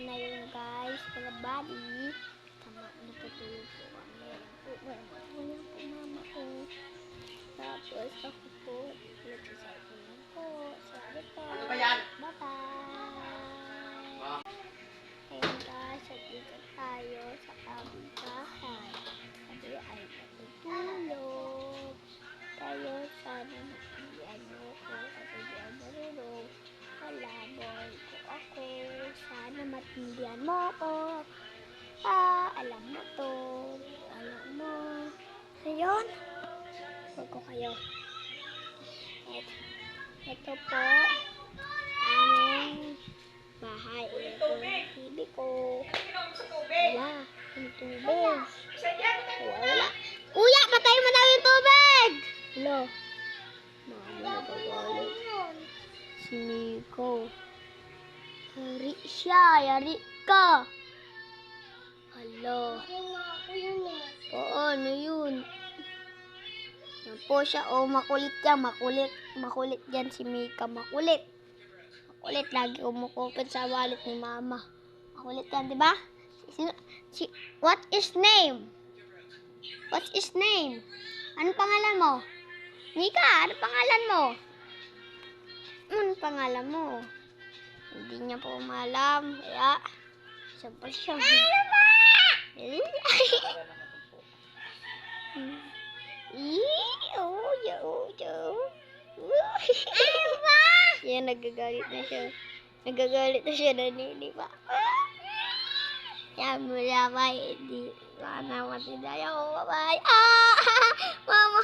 na yun guys, mga buddy. Tama, natutulog po kami. Wala po mama ko. Tapos ako po, nagsasabi po. Sabi po. Ano ba yan? Bye-bye. Ayun guys, at dito tayo sa aming bahay. Sabi ay natutulog. Tayo sana nakiyan mo ko kasi di ang marunong. Kalaboy ko ako. Sana matindihan mo ko. Alam mo to. Alam mo. Ngayon, huwag ko kayo. Ito po, aming bahay. Ito yung TV ko. Wala, yung tubig. Wala. Kuya, patay mo daw yung tubig! Hello. Mama, nagagalit. Si Nico. Yari siya, yari ka. Hello. Oo, ano yun? Yan po siya. Oh, makulit yan. Makulit. Makulit yan si Mika. Makulit. Makulit. Lagi umukupit sa wallet ni Mama. Makulit yan, di ba? What is name? What's his name? Anong pangalan mo? Mika, anong pangalan mo? Anong pangalan mo? Hindi niya po maalam. Kaya, siyempre siya. Ano ba? Yan, nagagalit na siya. Nagagalit na siya na nini pa. Yan, mula ba, hindi. Sana matindaya ko, bye-bye. Mama.